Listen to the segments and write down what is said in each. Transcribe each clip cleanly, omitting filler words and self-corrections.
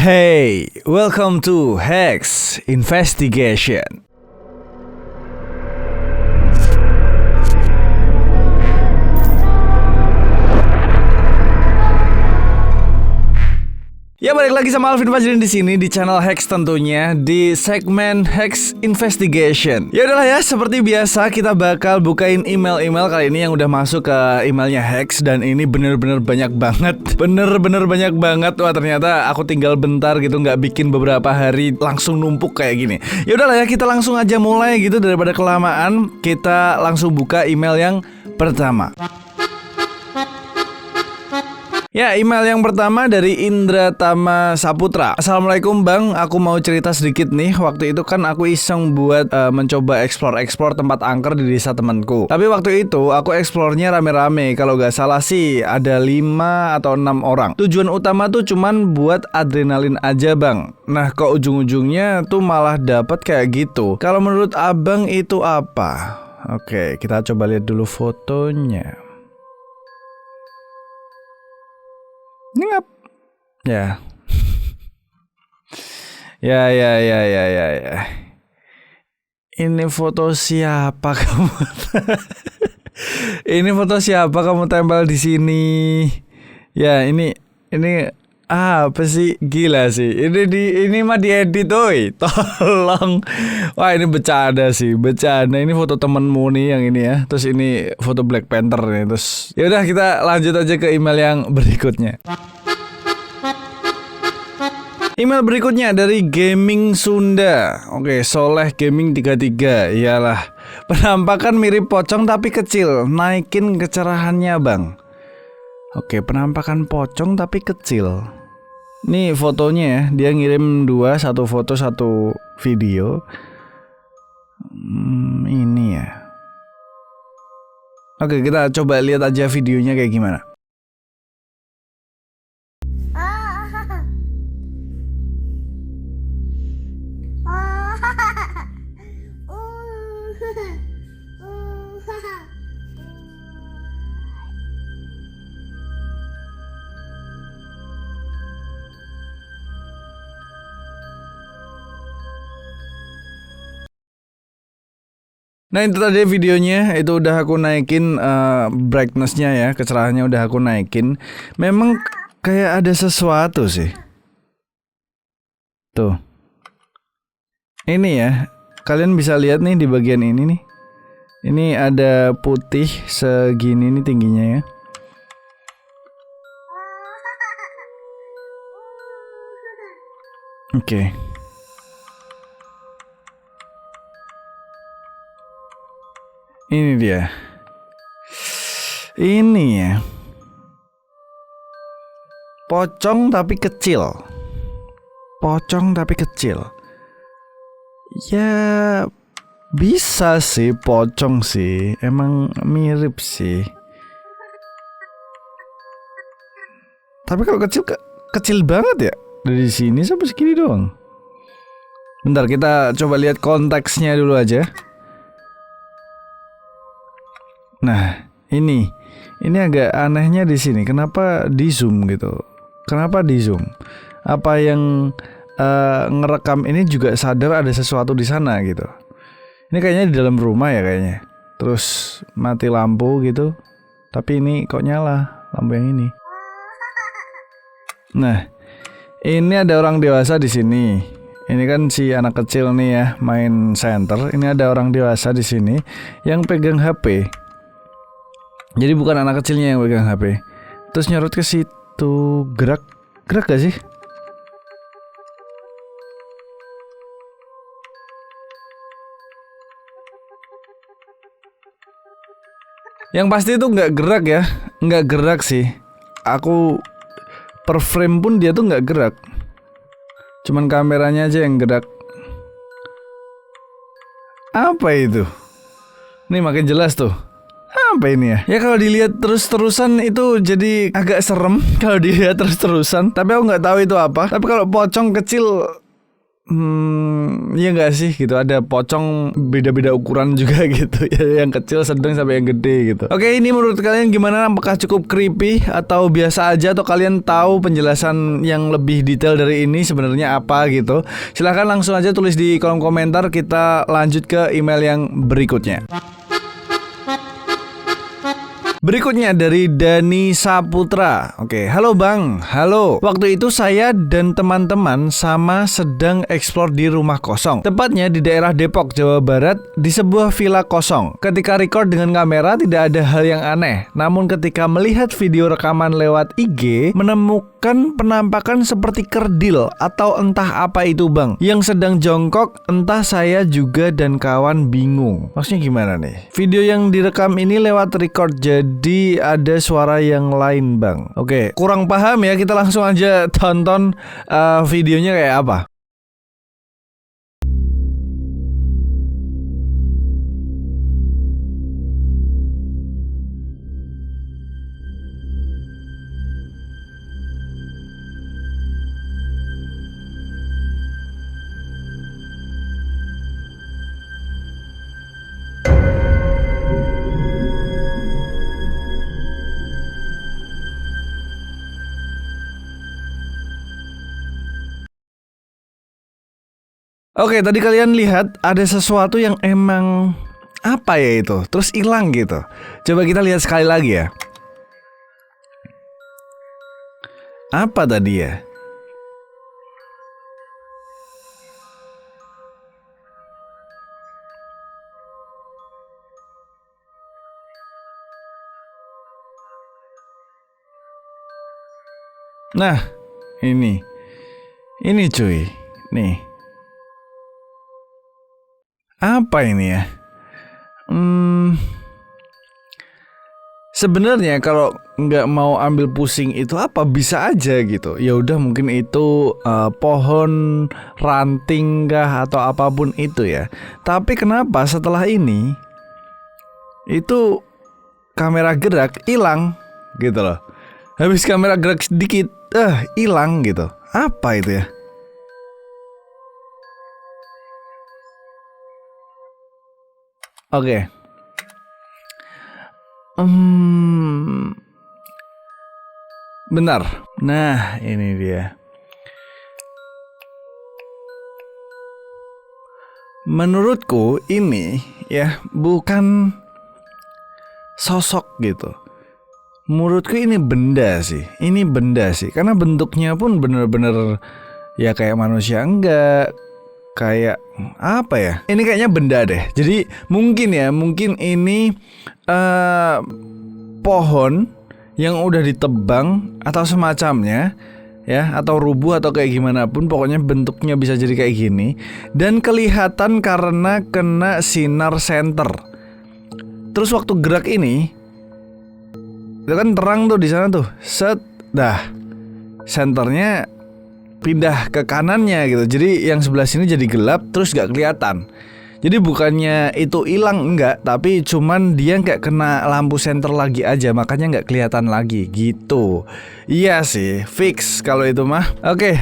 Hey, welcome to Hex Investigation. Ya, balik lagi sama Alvin Fajrin di sini di channel Hex tentunya di segmen Hex Investigation. Ya udahlah ya, seperti biasa kita bakal bukain email-email kali ini yang udah masuk ke emailnya Hex, dan ini bener-bener banyak banget. Bener-bener banyak banget. Wah, ternyata aku tinggal bentar gitu nggak bikin beberapa hari langsung numpuk kayak gini. Ya udahlah ya, kita langsung aja mulai gitu daripada kelamaan. Kita langsung buka email yang pertama. Ya, email yang pertama dari Indra Tama Saputra. Assalamualaikum Bang, aku mau cerita sedikit nih. Waktu itu kan aku iseng buat mencoba explore tempat angker di desa temanku. Tapi waktu itu aku explore-nya rame-rame. Kalau gak salah sih ada 5 atau 6 orang. Tujuan utama tuh cuman buat adrenalin aja Bang. Nah, kok ujung-ujungnya tuh malah dapet kayak gitu. Kalau menurut Abang itu apa? Oke, kita coba lihat dulu fotonya. Ngap. Ya. Ya. Ini foto siapa kamu? Ini foto siapa kamu tempel di sini? Ya, ini apa sih? Gila sih. Ini mah diedit, oi. Tolong. Wah, ini bercanda sih, bercanda. Ini foto temenmu nih yang ini ya. Terus ini foto Black Panther nih. Terus ya udah, kita lanjut aja ke email yang berikutnya. Email berikutnya dari Gaming Sunda. Oke, Soleh Gaming 33. Iyalah, penampakan mirip pocong tapi kecil. Naikin kecerahannya Bang. Oke, penampakan pocong tapi kecil. Nih fotonya ya. Dia ngirim 2, satu foto satu video. Ini ya. Oke, kita coba lihat aja videonya kayak gimana. Nah, itu tadi videonya. Itu udah aku naikin brightness-nya ya, kecerahannya udah aku naikin. Memang kayak ada sesuatu sih. Tuh. Ini ya, kalian bisa lihat nih di bagian ini nih. Ini ada putih segini nih tingginya ya. Oke. Ini dia. Ini ya. Pocong tapi kecil. Pocong tapi kecil. Ya bisa sih pocong sih. Emang mirip sih. Tapi kalau kecil kecil banget ya. Dari sini sampai segini doang. Bentar, kita coba lihat konteksnya dulu aja. Nah, ini agak anehnya di sini. Kenapa di zoom gitu? Kenapa di zoom? Apa yang ngerekam ini juga sadar ada sesuatu di sana gitu? Ini kayaknya di dalam rumah ya kayaknya. Terus mati lampu gitu. Tapi ini kok nyala lampu yang ini. Nah, ini ada orang dewasa di sini. Ini kan si anak kecil nih ya, main center. Ini ada orang dewasa di sini yang pegang HP. Jadi bukan anak kecilnya yang pegang HP. Terus nyorot ke situ. Gerak gak sih? Yang pasti itu nggak gerak ya. Nggak gerak sih. Aku per frame pun dia tuh nggak gerak. Cuman kameranya aja yang gerak. Apa itu? Nih makin jelas tuh. Apa ini ya? Ya kalau dilihat terus-terusan itu jadi agak serem kalau dilihat terus-terusan. Tapi aku nggak tahu itu apa. Tapi kalau pocong kecil ya nggak sih gitu, ada pocong beda-beda ukuran juga gitu ya, yang kecil, sedang sampai yang gede gitu. Oke, ini menurut kalian gimana? Apakah cukup creepy atau biasa aja, atau kalian tahu penjelasan yang lebih detail dari ini sebenarnya apa gitu? Silahkan langsung aja tulis di kolom komentar. Kita lanjut ke email yang berikutnya. Berikutnya dari Dani Saputra. Oke, halo Bang. Halo. Waktu itu saya dan teman-teman sama sedang eksplor di rumah kosong. Tepatnya di daerah Depok, Jawa Barat, di sebuah villa kosong. Ketika record dengan kamera tidak ada hal yang aneh. Namun ketika melihat video rekaman lewat IG, menemukan penampakan seperti kerdil atau entah apa itu Bang, yang sedang jongkok. Entah, saya juga dan kawan bingung. Maksudnya gimana nih? Video yang direkam ini lewat record, jadi ada suara yang lain Bang. Oke, kurang paham ya, kita langsung aja tonton videonya kayak apa. Oke, tadi kalian lihat ada sesuatu yang emang apa ya itu, terus hilang gitu. Coba kita lihat sekali lagi ya. Apa tadi ya? Nah, ini cuy, nih. Apa ini ya? Sebenarnya kalau nggak mau ambil pusing itu apa, bisa aja gitu. Ya udah, mungkin itu pohon ranting kah atau apapun itu ya. Tapi kenapa setelah ini itu kamera gerak hilang gitu loh. Habis kamera gerak sedikit hilang gitu. Apa itu ya? Oke. Benar. Nah, ini dia. Menurutku ini ya bukan sosok gitu. Menurutku ini benda sih. Ini benda sih, karena bentuknya pun bener-bener ya kayak manusia enggak. Kayak apa ya? Ini kayaknya benda deh. Jadi mungkin ini pohon yang udah ditebang atau semacamnya ya, atau rubuh atau kayak gimana pun, pokoknya bentuknya bisa jadi kayak gini dan kelihatan karena kena sinar senter. Terus waktu gerak ini itu kan terang tuh di sana tuh. Set, dah senternya pindah ke kanannya gitu. Jadi yang sebelah sini jadi gelap, terus gak kelihatan. Jadi bukannya itu hilang, enggak, tapi cuman dia gak kena lampu senter lagi aja, makanya gak kelihatan lagi gitu. Iya sih, fix kalau itu mah. Oke,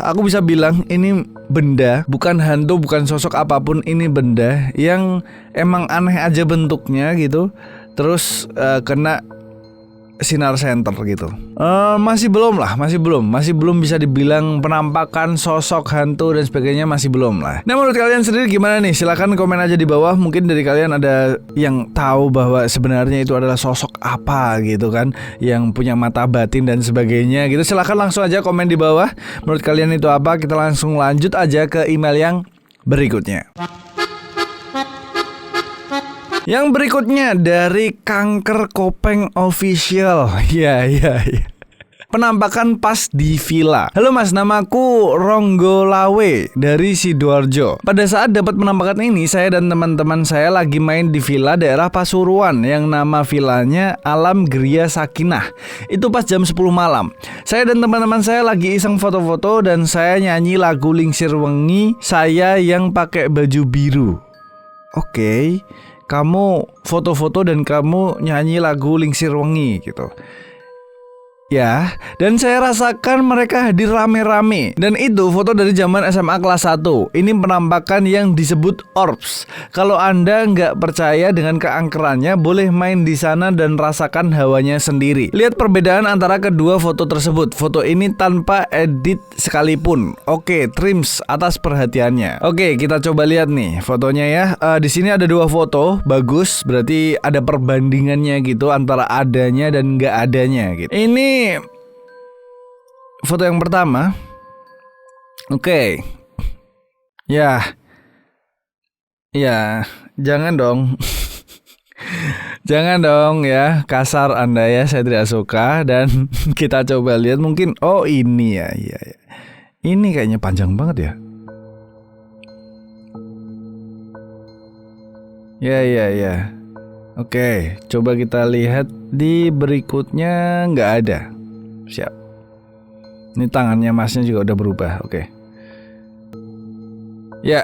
aku bisa bilang ini benda, bukan hantu, bukan sosok apapun. Ini benda yang emang aneh aja bentuknya gitu. Terus kena sinar senter gitu. Masih belum bisa dibilang penampakan sosok hantu dan sebagainya, masih belum lah. Nah, menurut kalian sendiri gimana nih? Silahkan komen aja di bawah. Mungkin dari kalian ada yang tahu bahwa sebenarnya itu adalah sosok apa gitu kan, yang punya mata batin dan sebagainya gitu. Silahkan langsung aja komen di bawah. Menurut kalian itu apa? Kita langsung lanjut aja ke email yang berikutnya. Yang berikutnya dari Kanker Kopeng Official. Ya. Penampakan pas di villa. Halo Mas, namaku Ronggo Lawe dari Sidoarjo. Pada saat dapat penampakan ini, saya dan teman-teman saya lagi main di villa daerah Pasuruan yang nama villanya Alam Gria Sakinah. Itu pas jam 10 malam. Saya dan teman-teman saya lagi iseng foto-foto dan saya nyanyi lagu Lingsir Wengi, saya yang pakai baju biru. Oke. Kamu foto-foto dan kamu nyanyi lagu Lingsir Wengi gitu. Ya, dan saya rasakan mereka hadir rame-rame. Dan itu foto dari zaman SMA kelas 1. Ini penampakan yang disebut orbs. Kalau Anda nggak percaya dengan keangkerannya, boleh main di sana dan rasakan hawanya sendiri. Lihat perbedaan antara kedua foto tersebut. Foto ini tanpa edit sekalipun. Oke, Trims atas perhatiannya. Oke, kita coba lihat nih fotonya ya. Di sini ada dua foto, bagus. Berarti ada perbandingannya gitu antara adanya dan nggak adanya gitu. Ini foto yang pertama. Oke. Ya. Ya, jangan dong. Jangan dong ya, kasar Anda ya, saya tidak suka. Dan kita coba lihat mungkin, oh ini ya, iya ya. Ini kayaknya panjang banget ya. Ya. Oke, coba kita lihat di berikutnya, nggak ada. Siap. Ini tangannya masnya juga udah berubah. Oke. Ya.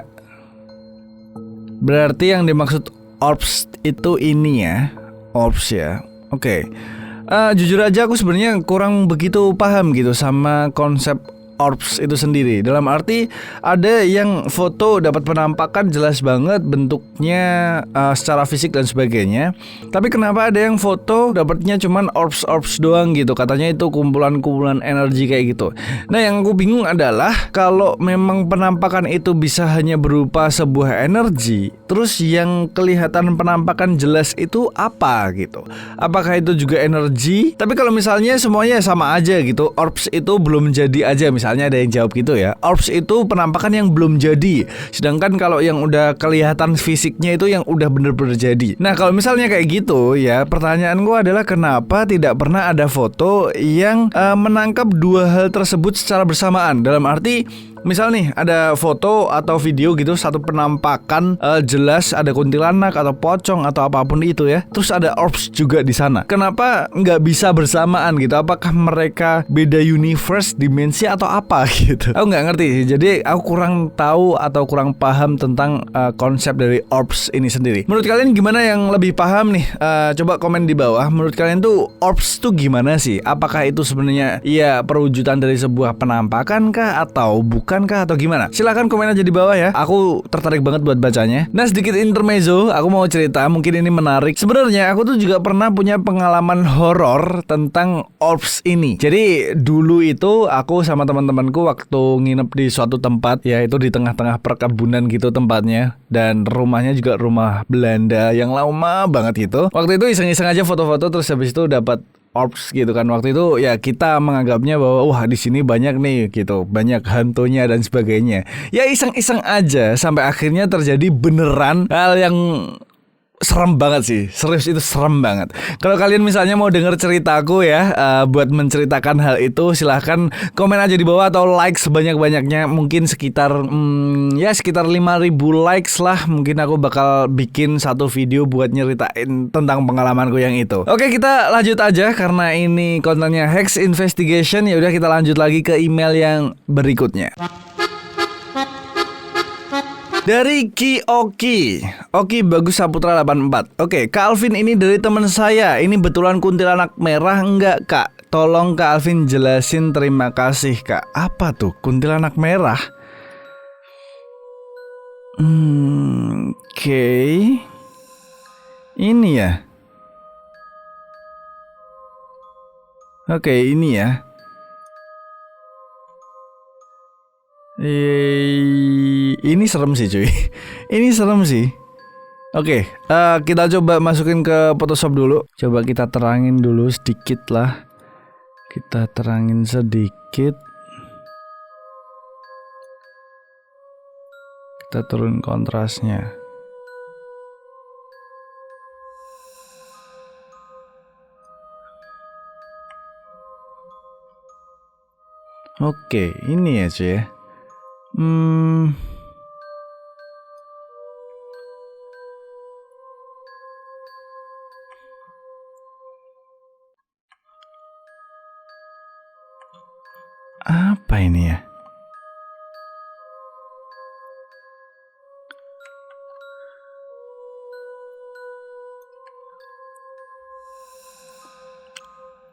Berarti yang dimaksud orbs itu ini ya. Orbs ya. Oke. Jujur aja aku sebenarnya kurang begitu paham gitu sama konsep orbs itu sendiri. Dalam arti ada yang foto dapat penampakan jelas banget bentuknya secara fisik dan sebagainya. Tapi kenapa ada yang foto dapatnya cuman orbs doang gitu? Katanya itu kumpulan-kumpulan energi kayak gitu. Nah, yang aku bingung adalah kalau memang penampakan itu bisa hanya berupa sebuah energi, terus yang kelihatan penampakan jelas itu apa gitu? Apakah itu juga energi? Tapi kalau misalnya semuanya sama aja gitu, orbs itu belum jadi aja misalnya ada yang jawab gitu ya. Orbs itu penampakan yang belum jadi. Sedangkan kalau yang udah kelihatan fisiknya itu yang udah bener-bener jadi. Nah, kalau misalnya kayak gitu ya, pertanyaan gue adalah kenapa tidak pernah ada foto yang menangkap dua hal tersebut secara bersamaan. Dalam arti misal nih ada foto atau video gitu, satu penampakan jelas ada kuntilanak atau pocong atau apapun itu ya. Terus ada orbs juga di sana. Kenapa nggak bisa bersamaan gitu? Apakah mereka beda universe, dimensi atau apa gitu? Aku nggak ngerti. Jadi aku kurang tahu atau kurang paham tentang konsep dari orbs ini sendiri. Menurut kalian gimana yang lebih paham nih? Coba komen di bawah. Menurut kalian tuh orbs tuh gimana sih? Apakah itu sebenarnya ya perwujudan dari sebuah penampakan kah atau bukan? Kah atau gimana? Silahkan komen aja di bawah ya. Aku tertarik banget buat bacanya. Nah, sedikit intermezzo, aku mau cerita, mungkin ini menarik. Sebenarnya aku tuh juga pernah punya pengalaman horor tentang orbs ini. Jadi dulu itu aku sama teman-temanku waktu nginep di suatu tempat, yaitu di tengah-tengah perkebunan gitu tempatnya, dan rumahnya juga rumah Belanda yang lama banget gitu. Waktu itu iseng-iseng aja foto-foto, terus habis itu dapat orbs gitu kan. Waktu itu ya kita menganggapnya bahwa wah di sini banyak nih gitu, banyak hantunya dan sebagainya. Ya iseng-iseng aja sampai akhirnya terjadi beneran hal yang serem banget sih. Serius itu serem banget. Kalau kalian misalnya mau denger ceritaku ya, buat menceritakan hal itu, silahkan komen aja di bawah atau like sebanyak-banyaknya. Mungkin sekitar sekitar 5.000 likes lah. Mungkin aku bakal bikin satu video buat nyeritain tentang pengalamanku yang itu. Oke, kita lanjut aja karena ini kontennya Hex Investigation. Ya udah, kita lanjut lagi ke email yang berikutnya. Dari Ki Oki Bagus Saputra 84. Oke, Kak Alvin, ini dari teman saya. Ini betulan kuntilanak merah enggak, Kak? Tolong Kak Alvin jelasin, terima kasih, Kak. Apa tuh kuntilanak merah? Oke. Ini ya. Oke, ini ya. Ini serem sih cuy. Ini serem sih. Oke, kita coba masukin ke Photoshop dulu. Coba kita terangin dulu sedikit lah. Kita terangin sedikit. Kita turun kontrasnya. Oke, ini ya cuy ya. Apa ini ya?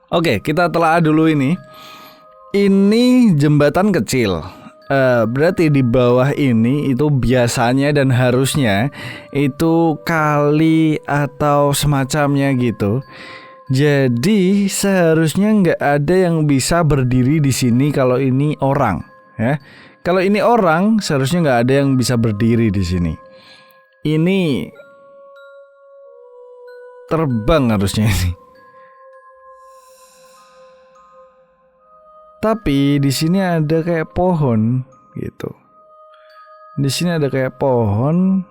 Oke, kita telah dulu ini. Ini jembatan kecil. Berarti di bawah ini itu biasanya dan harusnya itu kali atau semacamnya gitu. Jadi seharusnya nggak ada yang bisa berdiri di sini kalau ini orang, ya. Kalau ini orang, seharusnya nggak ada yang bisa berdiri di sini. Ini terbang harusnya ini. Tapi di sini ada kayak pohon gitu. Di sini ada kayak pohon.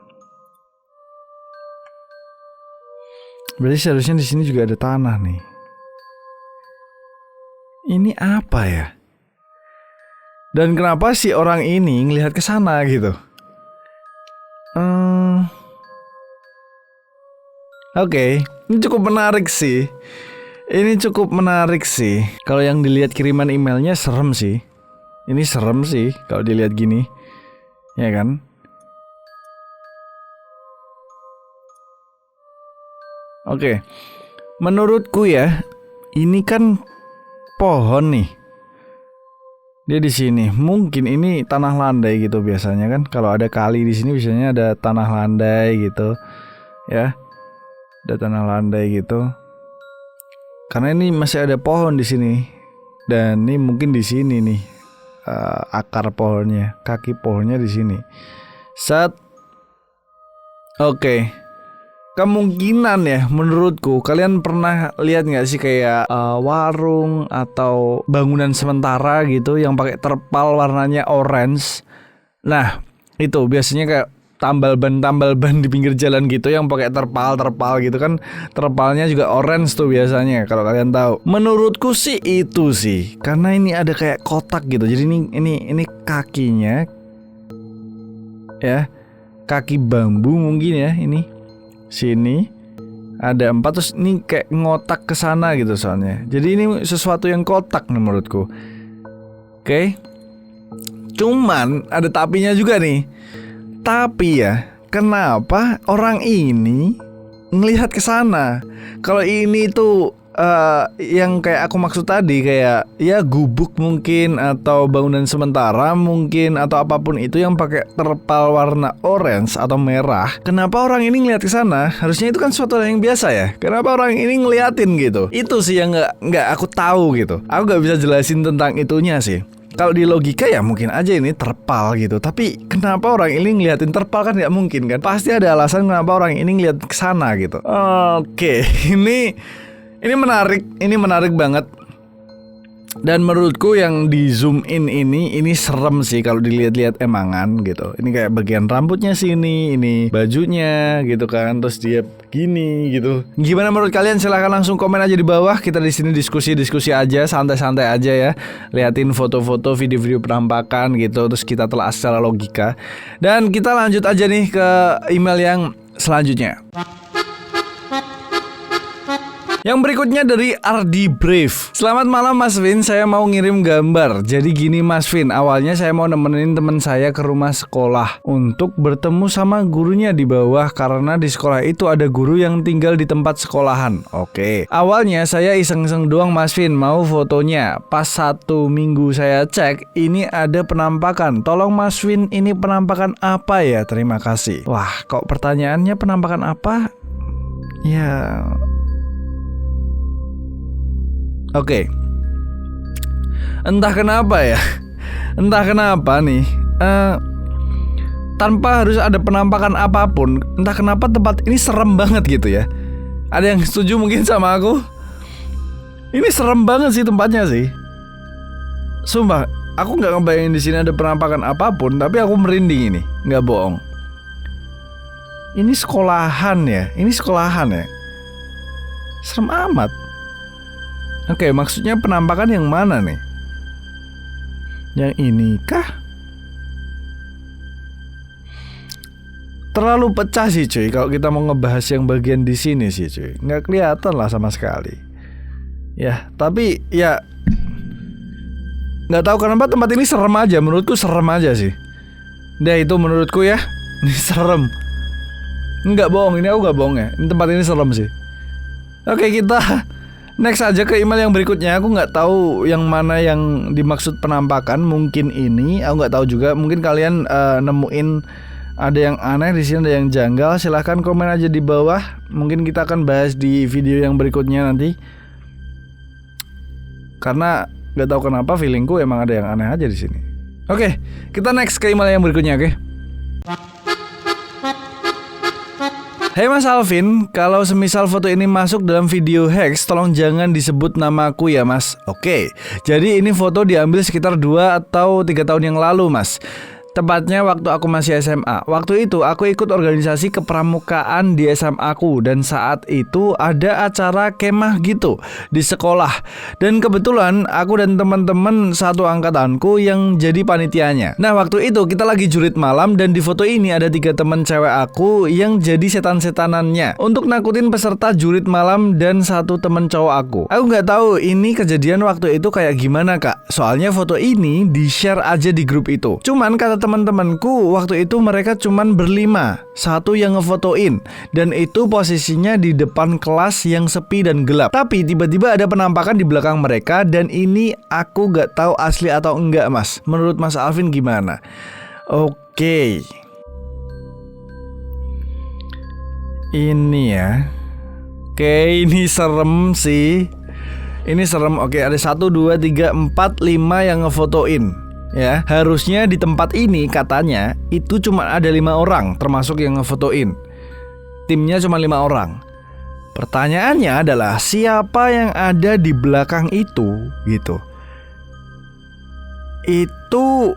Berarti seharusnya di sini juga ada tanah nih. Ini apa ya? Dan kenapa si orang ini ngelihat ke sana gitu? Oke, ini cukup menarik sih. Ini cukup menarik sih. Kalau yang dilihat kiriman emailnya serem sih. Ini serem sih kalau dilihat gini. Ya kan? Oke. Menurutku ya, ini kan pohon nih. Dia di sini. Mungkin ini tanah landai gitu biasanya kan. Kalau ada kali di sini biasanya ada tanah landai gitu. Ya. Ada tanah landai gitu. Karena ini masih ada pohon di sini, dan ini mungkin di sini nih akar pohonnya, kaki pohonnya di sini. Oke. Kemungkinan ya, menurutku kalian pernah lihat nggak sih kayak warung atau bangunan sementara gitu yang pakai terpal warnanya orange. Nah itu biasanya kayak tambal ban di pinggir jalan gitu yang pakai terpal gitu kan, terpalnya juga orange tuh biasanya kalau kalian tahu. Menurutku sih itu sih, karena ini ada kayak kotak gitu. Jadi ini kakinya ya, kaki bambu mungkin ya, ini sini ada 4 terus ini kayak ngotak ke sana gitu soalnya. Jadi ini sesuatu yang kotak nih menurutku. Oke. Cuman ada tapinya juga nih. Tapi ya, kenapa orang ini ngelihat ke sana? Kalau ini tuh yang kayak aku maksud tadi, kayak ya gubuk mungkin atau bangunan sementara mungkin atau apapun itu yang pakai terpal warna orange atau merah. Kenapa orang ini ngelihat ke sana? Harusnya itu kan suatu hal yang biasa ya. Kenapa orang ini ngeliatin gitu? Itu sih yang nggak aku tahu gitu. Aku nggak bisa jelasin tentang itunya sih. Kalau di logika ya mungkin aja ini terpal gitu. Tapi kenapa orang ini ngeliatin terpal kan nggak mungkin kan? Pasti ada alasan kenapa orang ini ngeliat ke sana gitu. Oke, ini menarik banget. Dan menurutku yang di zoom in ini serem sih kalau dilihat-lihat emangan gitu. Ini kayak bagian rambutnya sini, ini bajunya gitu kan, terus dia gini gitu. Gimana menurut kalian? Silahkan langsung komen aja di bawah. Kita di sini diskusi aja, santai-santai aja ya. Liatin foto-foto, video-video penampakan gitu, terus kita telah secara logika. Dan kita lanjut aja nih ke email yang selanjutnya. Yang berikutnya dari Ardi Brave. Selamat malam Mas Vin, saya mau ngirim gambar. Jadi gini Mas Vin, awalnya saya mau nemenin teman saya ke rumah sekolah untuk bertemu sama gurunya di bawah, karena di sekolah itu ada guru yang tinggal di tempat sekolahan. Oke. Awalnya saya iseng-iseng doang Mas Vin, mau fotonya. Pas 1 minggu saya cek, ini ada penampakan. Tolong Mas Vin, ini penampakan apa ya? Terima kasih. Wah, kok pertanyaannya penampakan apa? Ya... Oke. Entah kenapa ya. Entah kenapa nih. Tanpa harus ada penampakan apapun, entah kenapa tempat ini serem banget gitu ya. Ada yang setuju mungkin sama aku? Ini serem banget sih tempatnya sih. Sumpah, aku nggak ngebayangin di sini ada penampakan apapun, tapi aku merinding ini, nggak bohong. Ini sekolahan ya. Serem amat. Oke, maksudnya penampakan yang mana nih? Yang ini kah? Terlalu pecah sih cuy. Kalau kita mau ngebahas yang bagian di sini sih cuy, nggak kelihatan lah sama sekali. Ya, tapi ya nggak tahu kenapa tempat ini serem aja. Menurutku serem aja sih. Dah itu menurutku ya. Ini serem. Nggak bohong, ini aku nggak bohong ya. Ini tempat ini serem sih. Oke, kita Next aja ke email yang berikutnya. Aku nggak tahu yang mana yang dimaksud penampakan. Mungkin ini, aku nggak tahu juga. Mungkin kalian nemuin ada yang aneh di sini, ada yang janggal. Silahkan komen aja di bawah. Mungkin kita akan bahas di video yang berikutnya nanti. Karena nggak tahu kenapa feelingku emang ada yang aneh aja di sini. Oke, kita next ke email yang berikutnya, oke? Hey Mas Alvin, kalau semisal foto ini masuk dalam video Hex, tolong jangan disebut namaku ya Mas. Oke, jadi ini foto diambil sekitar 2 atau 3 tahun yang lalu Mas. Tepatnya waktu aku masih SMA. Waktu itu aku ikut organisasi kepramukaan di SMA aku. Dan saat itu ada acara kemah gitu di sekolah. Dan kebetulan aku dan teman-teman satu angkatanku yang jadi panitianya. Nah waktu itu kita lagi jurit malam. Dan di foto ini ada 3 teman cewek aku yang jadi setan-setanannya untuk nakutin peserta jurit malam dan 1 teman cowok aku. Aku gak tahu ini kejadian waktu itu kayak gimana kak. Soalnya foto ini di-share aja di grup itu. Cuman kata teman-temanku waktu itu mereka cuman berlima, 1 yang ngefotoin, dan itu posisinya di depan kelas yang sepi dan gelap. Tapi tiba-tiba ada penampakan di belakang mereka, dan ini aku gak tahu asli atau enggak Mas. Menurut Mas Alvin gimana? Oke. Ini ya. Oke, ini serem sih. Ini serem. Oke, ada 1, 2, 3, 4, 5 yang ngefotoin. Ya, harusnya di tempat ini katanya itu cuma ada 5 orang termasuk yang ngefotoin. Timnya cuma 5 orang. Pertanyaannya adalah siapa yang ada di belakang itu gitu. Itu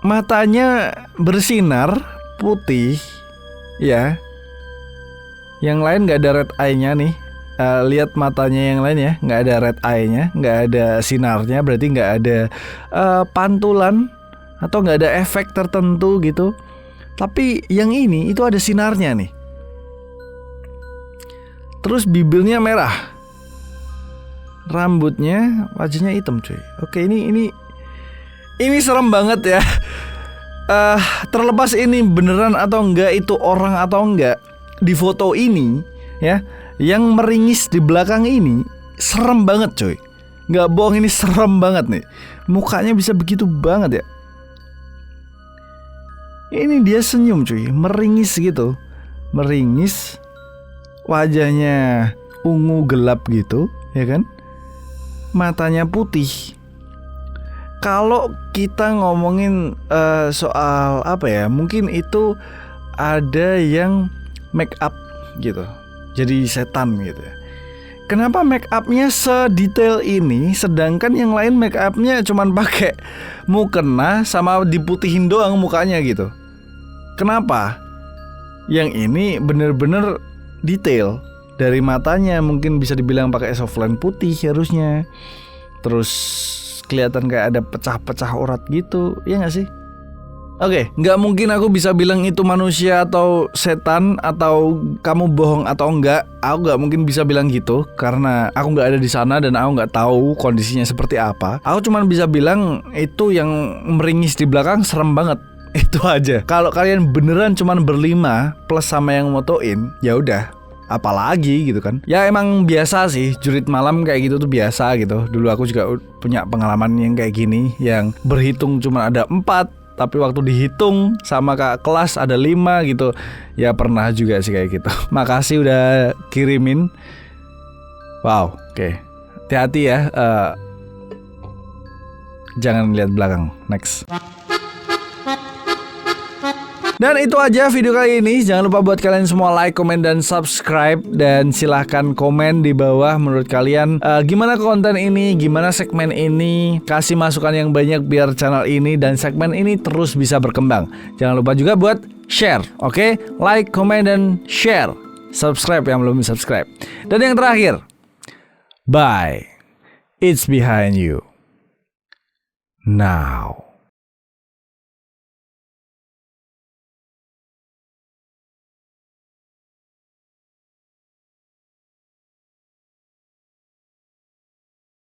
matanya bersinar putih ya. Yang lain gak ada red eye-nya nih. Lihat matanya yang lain ya, nggak ada red eye-nya, nggak ada sinarnya, berarti nggak ada pantulan atau nggak ada efek tertentu gitu. Tapi yang ini itu ada sinarnya nih. Terus bibirnya merah, rambutnya, wajahnya hitam cuy. Oke, ini serem banget ya. Terlepas ini beneran atau enggak, itu orang atau enggak, di foto ini ya, yang meringis di belakang ini serem banget coy. Gak bohong, ini serem banget nih. Mukanya bisa begitu banget ya. Ini dia senyum cuy, meringis gitu. Meringis, wajahnya ungu gelap gitu, ya kan? Matanya putih. Kalau kita ngomongin soal apa ya, mungkin itu ada yang make up gitu, jadi setan gitu. Kenapa make upnya sedetail ini, sedangkan yang lain make upnya cuman pakai mukena sama diputihin doang mukanya gitu? Kenapa? Yang ini bener-bener detail. Dari matanya mungkin bisa dibilang pakai softline putih harusnya. Terus kelihatan kayak ada pecah-pecah urat gitu, ya nggak sih? Oke, nggak mungkin aku bisa bilang itu manusia atau setan atau kamu bohong atau enggak. Aku nggak mungkin bisa bilang gitu karena aku nggak ada di sana dan aku nggak tahu kondisinya seperti apa. Aku cuma bisa bilang itu yang meringis di belakang serem banget. Itu aja. Kalau kalian beneran cuma berlima plus sama yang motoin, ya udah. Apalagi gitu kan. Ya emang biasa sih, jurit malam kayak gitu tuh biasa gitu. Dulu aku juga punya pengalaman yang kayak gini, yang berhitung cuma ada 4, tapi waktu dihitung sama kak kelas ada 5 gitu. Ya pernah juga sih kayak gitu. Makasih udah kirimin. Wow, oke. Hati-hati ya, jangan lihat belakang. Next. Dan itu aja video kali ini. Jangan lupa buat kalian semua like, komen, dan subscribe. Dan silahkan komen di bawah menurut kalian gimana konten ini, gimana segmen ini. Kasih masukan yang banyak biar channel ini dan segmen ini terus bisa berkembang. Jangan lupa juga buat share, oke? Like, komen, dan share. Subscribe yang belum subscribe. Dan yang terakhir, bye. It's behind you now.